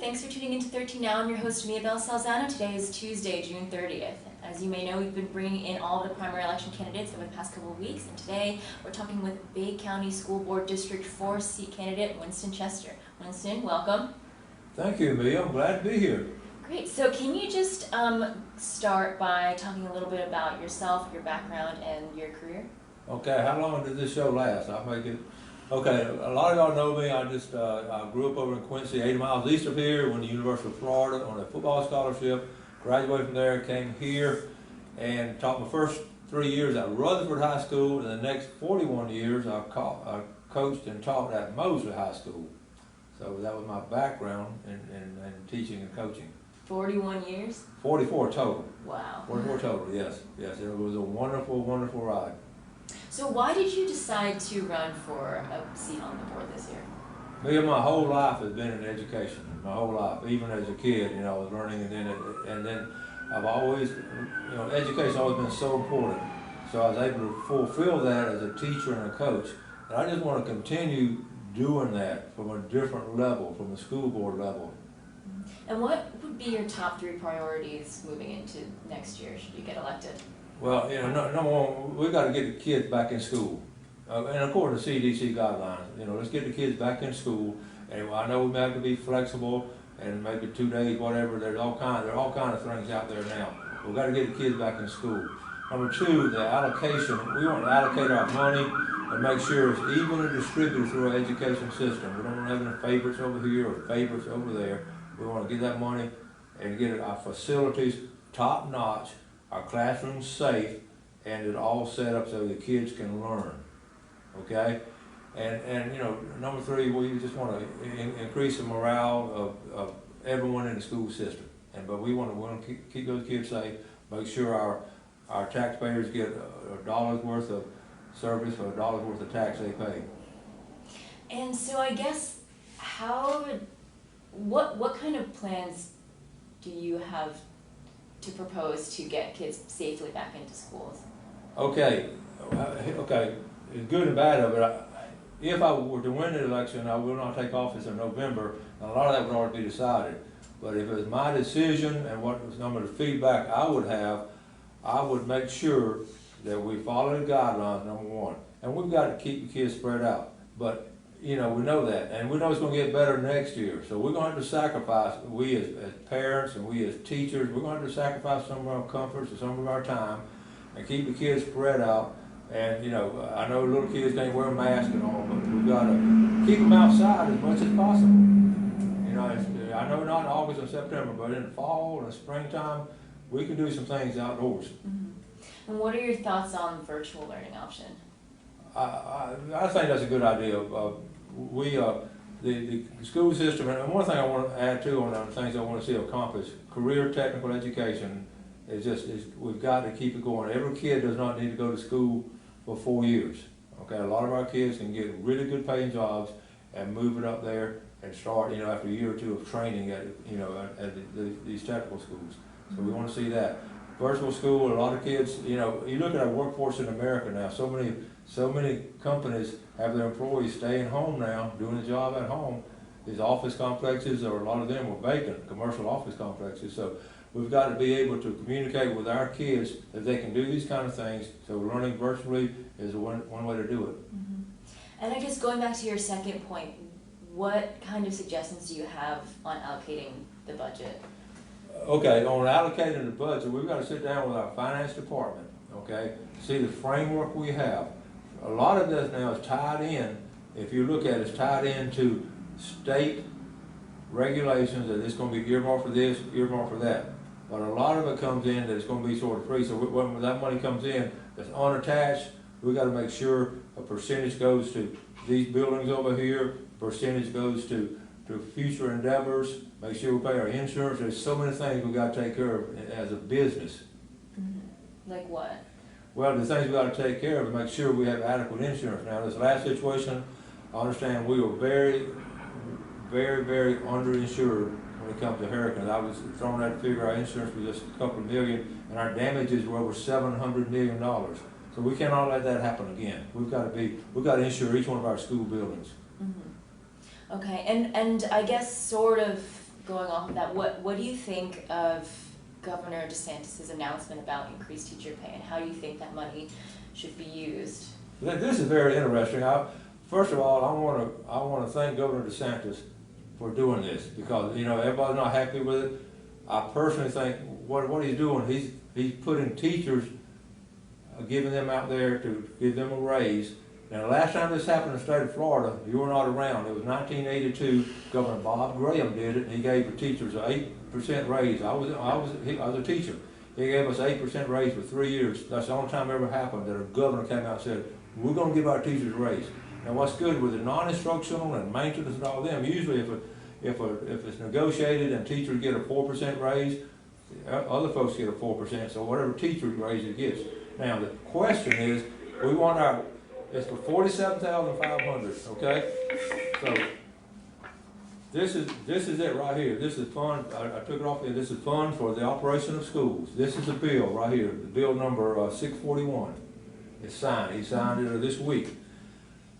Thanks for tuning into 13 Now. I'm your host, Mia Bell Salzano. Today is Tuesday, June 30th. As you may know, we've been bringing in all of the primary election candidates over the past couple of weeks, and today we're talking with Bay County School Board District 4 seat candidate Winston Chester. Winston, welcome. Thank you, Mia. I'm glad to be here. Great. So can you just start by talking a little bit about yourself, your background, and your career? Okay, how long did this show last? I'll make it. Okay, a lot of y'all know me. I grew up over in Quincy, 80 miles east of here, went to the University of Florida on a football scholarship, graduated from there, came here, and taught my first 3 years at Rutherford High School, and the next 41 years I coached and taught at Mosley High School. So that was my background in teaching and coaching. 41 years? 44 total. Wow. 44 total, yes. Yes, it was a wonderful, wonderful ride. So why did you decide to run for a seat on the board this year? Me, my whole life has been in education. My whole life, even as a kid, I was learning, and then I've always, education's always been so important. So I was able to fulfill that as a teacher and a coach, and I just want to continue doing that from a different level, from the school board level. And what would be your top 3 priorities moving into next year should you get elected? Well, number one, we've got to get the kids back in school. And according to CDC guidelines, let's get the kids back in school. And I know we may have to be flexible and maybe 2 days, whatever. There are all kind of things out there now. We've got to get the kids back in school. Number 2, the allocation. We want to allocate our money and make sure it's evenly distributed through our education system. We don't want to have any favorites over here or favorites over there. We want to get that money and get our facilities top notch, our classrooms safe, and it all set up so the kids can learn, okay? And number 3, we just want to increase the morale of everyone in the school system. But we want to keep those kids safe, make sure our taxpayers get a dollar's worth of service for a dollar's worth of tax they pay. And so I guess what kind of plans do you have to propose to get kids safely back into schools? Okay, it's good and bad of it. If I were to win the election, I will not take office in November, and a lot of that would already be decided. But if it was my decision and what was some of the feedback I would have, I would make sure that we follow the guidelines, number 1. And we've got to keep the kids spread out. But we know that, and we know it's going to get better next year. So we're going to have to sacrifice, we as parents and we as teachers, we're going to have to sacrifice some of our comforts and some of our time and keep the kids spread out. And, I know little kids can't wear a mask and all, but we've got to keep them outside as much as possible. I know not in August and September, but in the fall and springtime, we can do some things outdoors. Mm-hmm. And what are your thoughts on the virtual learning option? I think that's a good idea. The school system, and one thing I want to add too on the things I want to see accomplished, career technical education we've got to keep it going. Every kid does not need to go to school for 4 years. Okay, a lot of our kids can get really good paying jobs and move it up there and start, after a year or 2 of training at these technical schools. So we want to see that. Virtual school, a lot of kids, you look at our workforce in America now, so many companies have their employees staying home now, doing a job at home. These office complexes, or a lot of them were vacant, commercial office complexes. So we've got to be able to communicate with our kids that they can do these kind of things. So learning virtually is one way to do it. Mm-hmm. And I guess going back to your second point, what kind of suggestions do you have on allocating the budget? Okay, on allocating the budget, we've got to sit down with our finance department, okay, see the framework we have. A lot of this now is tied in, if you look at it, it's tied into state regulations that it's going to be earmarked for this, earmarked for that. But a lot of it comes in that it's going to be sort of free. So when that money comes in that's unattached, we've got to make sure a percentage goes to these buildings over here, percentage goes to future endeavors, make sure we pay our insurance. There's so many things we've got to take care of as a business. Mm-hmm. Like what? Well, the things we've got to take care of is make sure we have adequate insurance. Now, this last situation, I understand we were very, very, very underinsured when it comes to hurricanes. I was throwing that figure, our insurance was just a couple of million, and our damages were over $700 million. So we cannot let that happen again. We've got to insure each one of our school buildings. Mm-hmm. Okay, and I guess sort of going off of that, what do you think of Governor DeSantis' announcement about increased teacher pay, and how do you think that money should be used? This is very interesting. First of all, I want to thank Governor DeSantis for doing this, because everybody's not happy with it. I personally think what he's doing, he's putting teachers, giving them out there to give them a raise. Now, the last time this happened in the state of Florida, you were not around. It was 1982. Governor Bob Graham did it, and he gave the teachers an 8% raise. I was a teacher. He gave us 8% raise for 3 years. That's the only time it ever happened that a governor came out and said, we're going to give our teachers a raise. Now, what's good with the non-instructional and maintenance and all them, usually if it's negotiated and teachers get a 4% raise, other folks get a 4%, so whatever teacher raise it gets. Now, the question is, we want it's for $47,500, okay? So, this is it right here. This is fund, I took it off here. This is fund for the operation of schools. This is the bill right here, the bill number 641. It's signed. He signed it this week.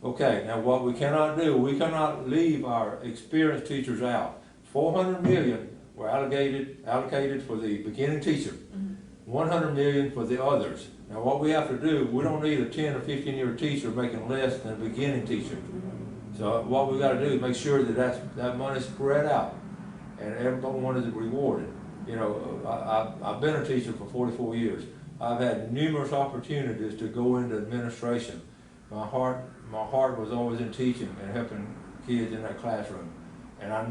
Okay, now what we cannot do, we cannot leave our experienced teachers out. $400 million were allocated for the beginning teacher. 100 million for the others. Now what we have to do, we don't need a 10 or 15 year teacher making less than a beginning teacher. So what we got to do is make sure that that money's spread out and everyone is rewarded. I've been a teacher for 44 years. I've had numerous opportunities to go into administration. My heart was always in teaching and helping kids in that classroom. And I've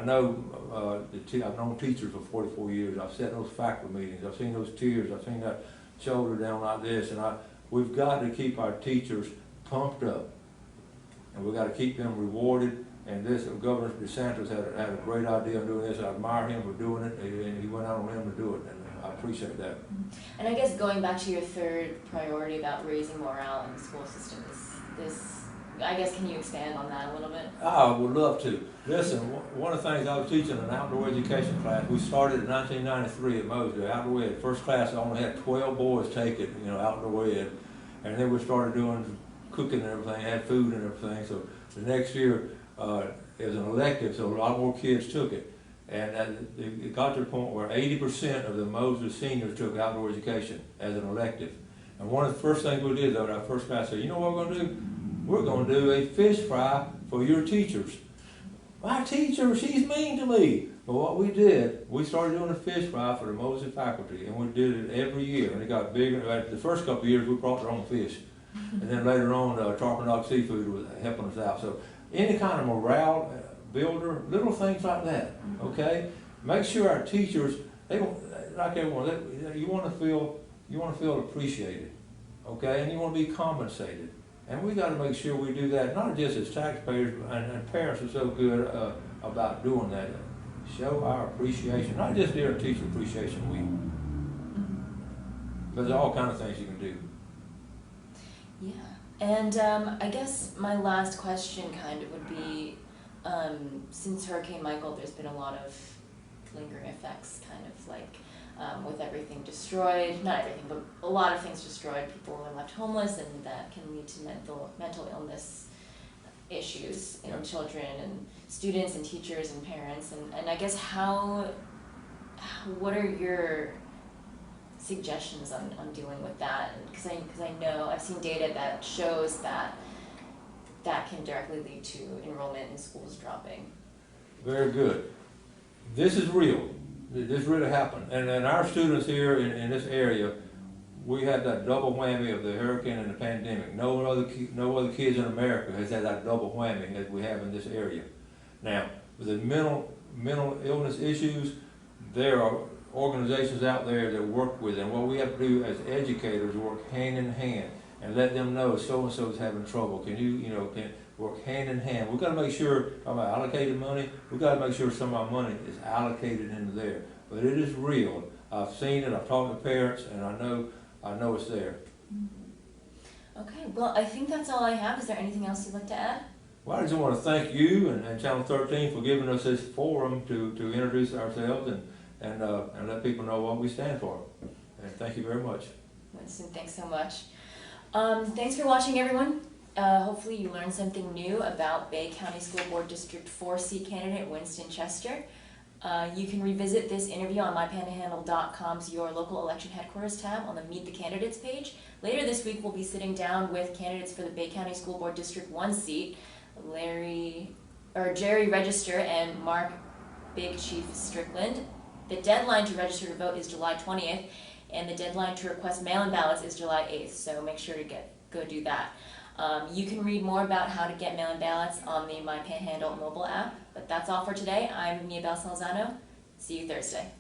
known teachers for 44 years. I've sat in those faculty meetings. I've seen those tears. I've seen that shoulder down like this. And we've got to keep our teachers pumped up. And we've got to keep them rewarded. And Governor DeSantis had a great idea of doing this. I admire him for doing it, and he went out on him to do it. And I appreciate that. And I guess going back to your third priority about raising morale in the school system I guess, can you expand on that a little bit? I would love to. Listen, one of the things I was teaching an outdoor education class, we started in 1993 at Mosley, outdoor ed. First class, I only had 12 boys take it, outdoor ed. And then we started doing cooking and everything, had food and everything. So the next year, it was an elective, so a lot more kids took it. And it got to the point where 80% of the Mosley seniors took outdoor education as an elective. And one of the first things we did, though, our first class said, you know what we're going to do? We're going to do a fish fry for your teachers. My teacher, she's mean to me. But what we did, we started doing a fish fry for the Mosley faculty, and we did it every year. And it got bigger. The first couple of years, we brought our own fish. And then later on, Tarpanock Seafood was helping us out. So any kind of morale builder, little things like that, okay? Make sure our teachers, they don't, like everyone, you want to feel appreciated, okay? And you want to be compensated. And we got to make sure we do that, not just as taxpayers, and parents are so good about doing that. Show our appreciation, not just during Teacher Appreciation Week. But there's all kinds of things you can do. Yeah, and I guess my last question kind of would be, since Hurricane Michael, there's been a lot of lingering effects, kind of like with everything destroyed, not everything, but a lot of things destroyed. People are left homeless, and that can lead to mental illness issues in children and students and teachers and parents. And I guess what are your suggestions on dealing with that? Because I know I've seen data that shows that can directly lead to enrollment in schools dropping. Very good. This is real. This really happened. And our students here in this area, we had that double whammy of the hurricane and the pandemic. No other kids in America has had that double whammy that we have in this area. Now, with the mental illness issues, there are organizations out there that work with them. What we have to do as educators is work hand in hand and let them know so-and-so is having trouble. Can can work hand in hand. We've got to make sure, talking about allocated money, we've got to make sure some of our money is allocated into there. But it is real. I've seen it, I've talked to parents, and I know it's there. Okay, well, I think that's all I have. Is there anything else you'd like to add? Well, I just want to thank you and Channel 13 for giving us this forum to introduce ourselves and let people know what we stand for. And thank you very much. Winston, thanks so much. Thanks for watching, everyone. Hopefully you learned something new about Bay County School Board District 4C candidate Winston Chester. You can revisit this interview on mypanhandle.com's Your Local Election Headquarters tab on the Meet the Candidates page. Later this week, we'll be sitting down with candidates for the Bay County School Board District 1 seat, Jerry Register and Mark Big Chief Strickland. The deadline to register to vote is July 20th, and the deadline to request mail-in ballots is July 8th, so make sure to go do that. You can read more about how to get mail-in ballots on the My Panhandle mobile app. But that's all for today. I'm Mia Bell Salzano. See you Thursday.